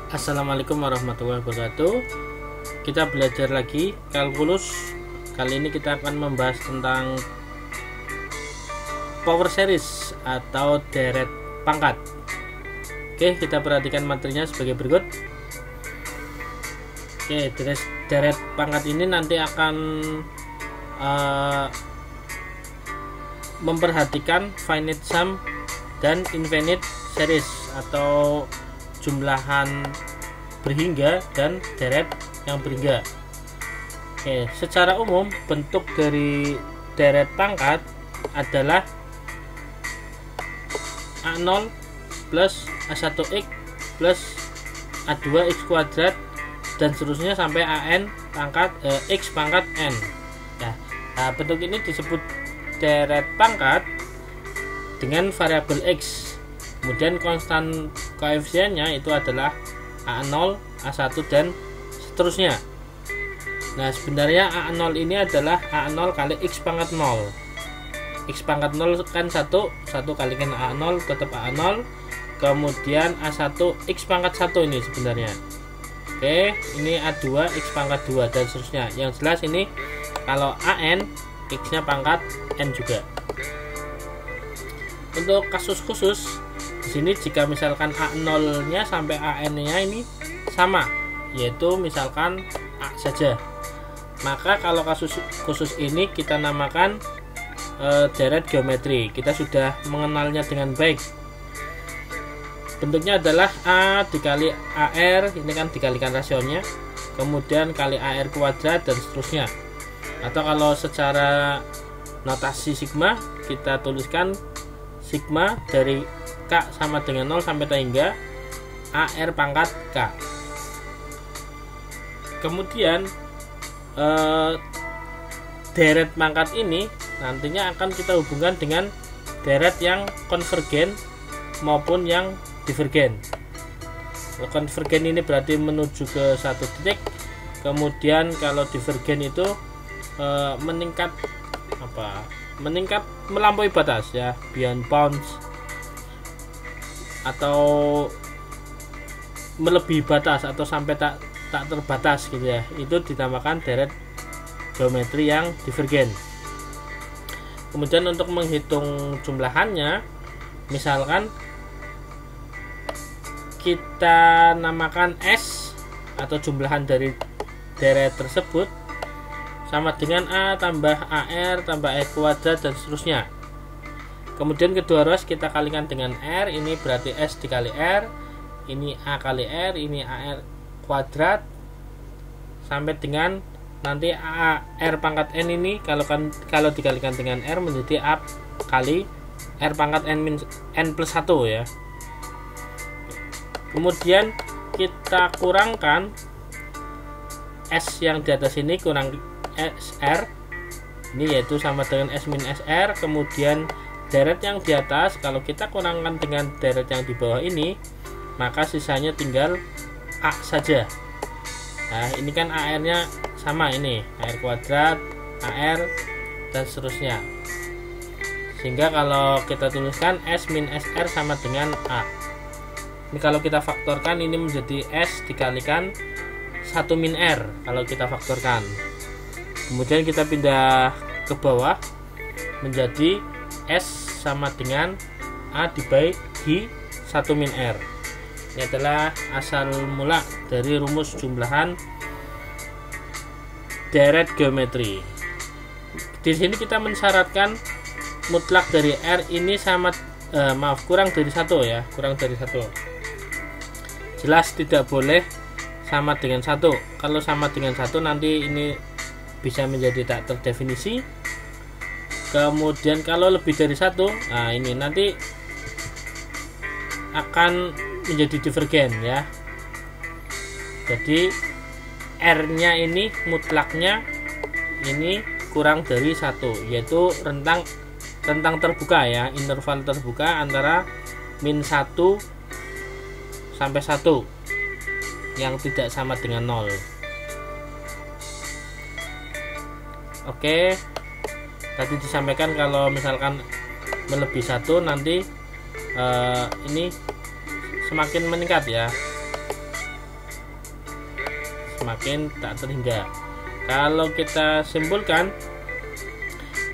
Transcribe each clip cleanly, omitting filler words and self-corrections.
Assalamualaikum warahmatullahi wabarakatuh. Kita belajar lagi kalkulus. Kali ini kita akan membahas tentang power series atau deret pangkat. Oke, kita perhatikan materinya sebagai berikut. Oke, deret pangkat ini nanti akan memperhatikan finite sum dan infinite series atau jumlahan berhingga dan deret yang berhingga. Oke, secara umum bentuk dari deret pangkat adalah A0 plus A1x plus A2x kuadrat dan seterusnya sampai AN pangkat X pangkat N. Nah, bentuk ini disebut deret pangkat dengan variabel X. Kemudian konstan koefisiennya itu adalah A0, A1 dan seterusnya. Nah, sebenarnya A0 ini adalah A0 kali X pangkat 0. X pangkat 0 kan 1 kalikan A0 tetap A0. Kemudian A1 X pangkat 1 ini sebenarnya. Oke, ini A2 X pangkat 2 dan seterusnya. Yang jelas ini kalau AN X nya pangkat N juga. Untuk kasus khusus di sini jika misalkan A0 nya sampai AN nya ini sama, yaitu misalkan A saja, maka kalau kasus khusus ini kita namakan deret geometri. Kita sudah mengenalnya dengan baik. Bentuknya adalah A dikali AR, ini kan dikalikan rasionya, kemudian kali AR kuadrat dan seterusnya. Atau kalau secara notasi sigma kita tuliskan sigma dari K sama dengan 0 sampai T hingga AR pangkat K. Kemudian deret pangkat ini nantinya akan kita hubungkan dengan deret yang konvergen maupun yang divergen. Konvergen ini berarti menuju ke satu titik, kemudian kalau divergen itu meningkat melampaui batas ya, beyond bounds atau melebihi batas atau sampai tak terbatas gitu ya. Itu dinamakan deret geometri yang divergen. Kemudian untuk menghitung jumlahannya, misalkan kita namakan S atau jumlahan dari deret tersebut sama dengan A tambah AR tambah R kuadrat dan seterusnya. Kemudian kedua ruas kita kalikan dengan R, ini berarti S dikali R, ini A kali R, ini AR kuadrat sampai dengan nanti AR pangkat N ini kalau dikalikan dengan R menjadi A kali R pangkat N plus 1 ya. Kemudian kita kurangkan S yang di atas ini kurang SR, ini yaitu sama dengan S min SR. Kemudian deret yang di atas kalau kita kurangkan dengan deret yang di bawah ini, maka sisanya tinggal A saja. Nah, ini kan AR nya sama, ini AR kuadrat, AR dan seterusnya, sehingga kalau kita tuliskan S min SR sama dengan A. Ini kalau kita faktorkan ini menjadi S dikalikan 1 min R kalau kita faktorkan. Kemudian kita pindah ke bawah menjadi S sama dengan A dibagi 1 min R. Ini adalah asal mula dari rumus jumlahan deret geometri. Di sini kita mensyaratkan mutlak dari R ini sama kurang dari 1 ya, kurang dari 1. Jelas tidak boleh sama dengan 1. Kalau sama dengan 1 nanti ini bisa menjadi tak terdefinisi. Kemudian kalau lebih dari 1, nah ini nanti akan menjadi divergen ya. Jadi R nya ini mutlaknya ini kurang dari 1, yaitu rentang terbuka ya, interval terbuka antara min 1 sampai 1 yang tidak sama dengan 0. Oke, tadi disampaikan kalau misalkan melebihi 1 nanti ini semakin meningkat ya. semakin tak terhingga. Kalau kita simpulkan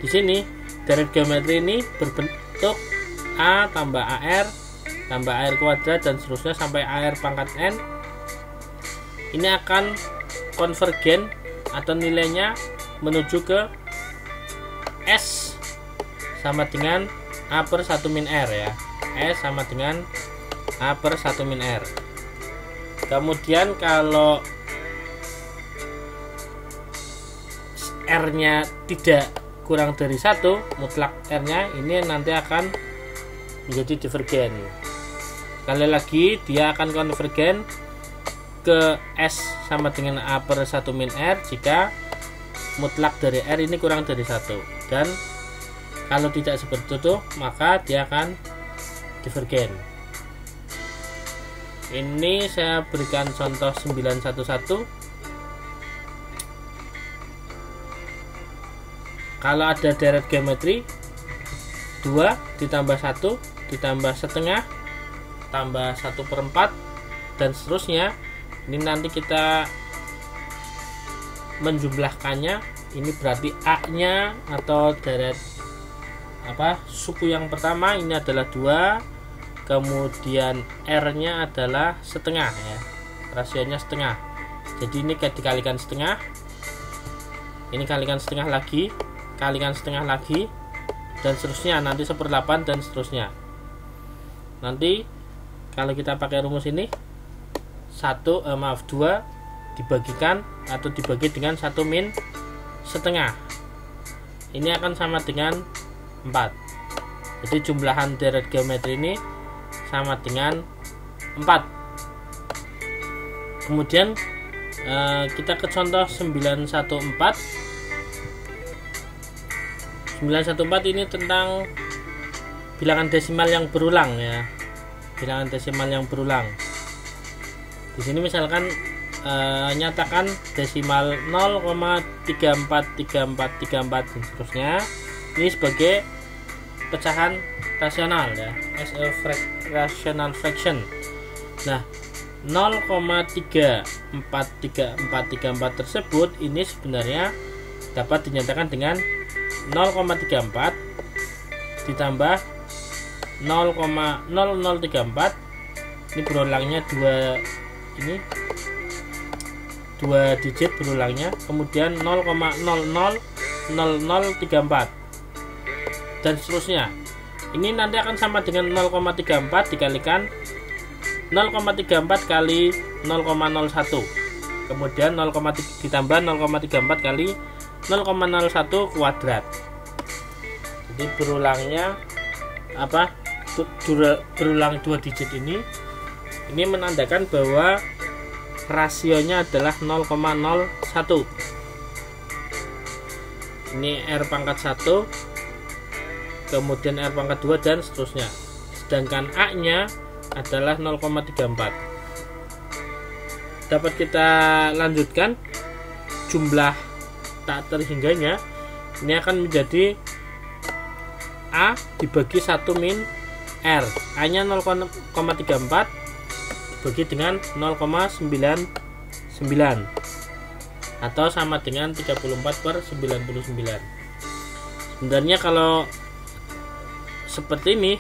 di sini, deret geometri ini berbentuk A tambah AR tambah AR kuadrat dan seterusnya sampai AR pangkat N. Ini akan konvergen atau nilainya menuju ke S sama dengan A per 1 min R ya. S sama dengan A per 1 min R. Kemudian kalau R nya tidak kurang dari 1, mutlak R nya ini nanti akan menjadi divergen. Sekali lagi, dia akan konvergen ke S sama dengan A per 1 min R jika mutlak dari R ini kurang dari 1. Dan kalau tidak seperti itu, maka dia akan divergen. Ini saya berikan contoh 911. Kalau ada deret geometri 2 ditambah 1 ditambah setengah tambah 1/4 dan seterusnya, ini nanti kita menjumlahkannya. Ini berarti A nya atau deret suku yang pertama ini adalah 2, kemudian R nya adalah setengah ya, rasionya setengah. Jadi ini dikalikan setengah, ini kalikan setengah lagi, kalikan setengah lagi, dan seterusnya, nanti 1/8 dan seterusnya. Nanti kalau kita pakai rumus ini 2 dibagikan atau dibagi dengan 1 min setengah, ini akan sama dengan 4. Jadi jumlahan deret geometri ini sama dengan 4. Kemudian kita ke contoh 914. 914 ini tentang bilangan desimal yang berulang ya. Bilangan desimal yang berulang. Di sini misalkan nyatakan desimal 0,343434 dan seterusnya. Ini sebagai pecahan rasional ya, as a rational fraction. Nah, 0,343434 tersebut ini sebenarnya dapat dinyatakan dengan 0,34 ditambah 0,0034. Ini berulangnya 2 digit berulangnya, kemudian 0,000034 dan seterusnya. Ini nanti akan sama dengan 0,34 dikalikan 0,34 kali 0,01, kemudian ditambah 0,34 kali 0,01 kuadrat. Jadi berulangnya berulang 2 digit ini menandakan bahwa rasionya adalah 0,01. Ini R pangkat 1, kemudian R pangkat 2 dan seterusnya. Sedangkan A nya adalah 0,34. Dapat kita lanjutkan, jumlah tak terhingganya ini akan menjadi A dibagi 1 min R. A nya 0,34 dibagi dengan 0,99 atau sama dengan 34/99. Sebenarnya kalau seperti ini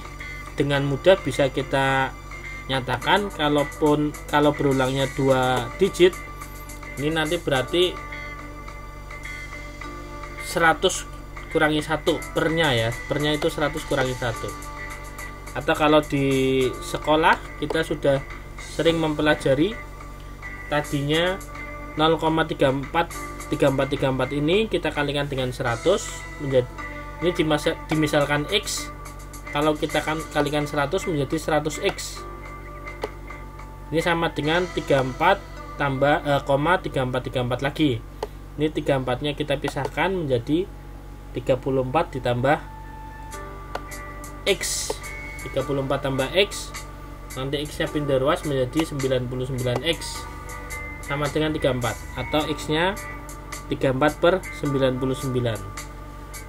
dengan mudah bisa kita nyatakan, kalau berulangnya 2 digit, ini nanti berarti 100 kurangi 1 pernya ya, pernya itu 100 kurangi 1. Atau kalau di sekolah kita sudah sering mempelajari, tadinya 0,3434 ini kita kalikan dengan 100 menjadi, ini dimisalkan X, kalau kita kalikan 100 menjadi 100X. Ini sama dengan 34 tambah 3434 lagi. Ini 34 nya kita pisahkan menjadi 34 ditambah X. 34 tambah X, nanti X nya pindah ruas menjadi 99X sama dengan 34, atau X nya 34/99.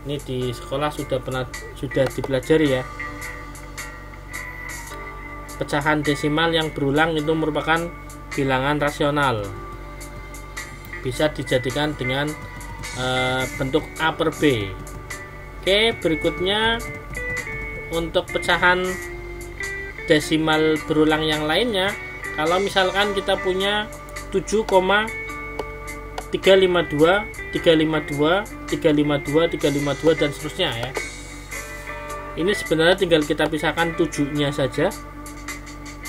Ini di sekolah sudah dipelajari ya. Pecahan desimal yang berulang itu merupakan bilangan rasional. bisa dijadikan dengan bentuk A per B. Oke, berikutnya untuk pecahan desimal berulang yang lainnya, kalau misalkan kita punya 7,352, 352, 352, 352 dan seterusnya ya. Ini sebenarnya tinggal kita pisahkan 7-nya saja.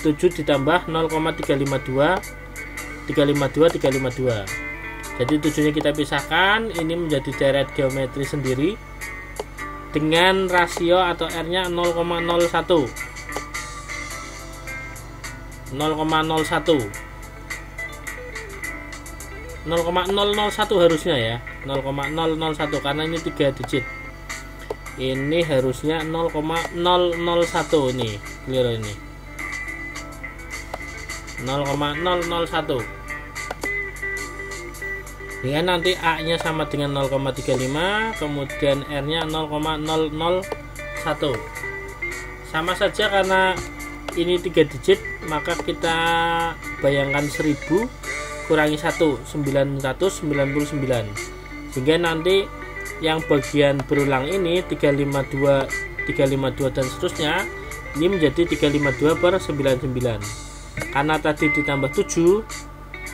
7 ditambah 0,352, 352, 352. Jadi 7-nya kita pisahkan, ini menjadi deret geometri sendiri dengan rasio atau R-nya 0,01. 0,01 harusnya ya, 0,001 karena ini 3 digit. Ini harusnya 0,001 ini, clear ini. 0,001. Dengan nanti A-nya sama dengan 0,35, kemudian R-nya 0,001. Sama saja karena ini 3 digit, maka kita bayangkan 1000 kurangi 1, 999. Sehingga nanti yang bagian berulang ini 352, 352 dan seterusnya, ini menjadi 352 per 99. Karena tadi ditambah 7,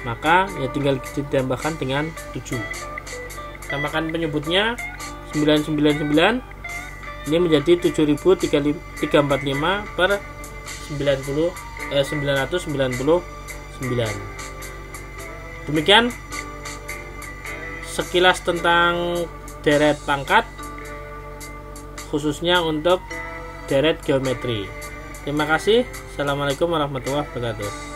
maka ya tinggal ditambahkan dengan 7. Tambahkan penyebutnya 999, ini menjadi 7345 per 999. Demikian sekilas tentang deret pangkat, khususnya untuk deret geometri. Terima kasih. Assalamualaikum warahmatullahi wabarakatuh.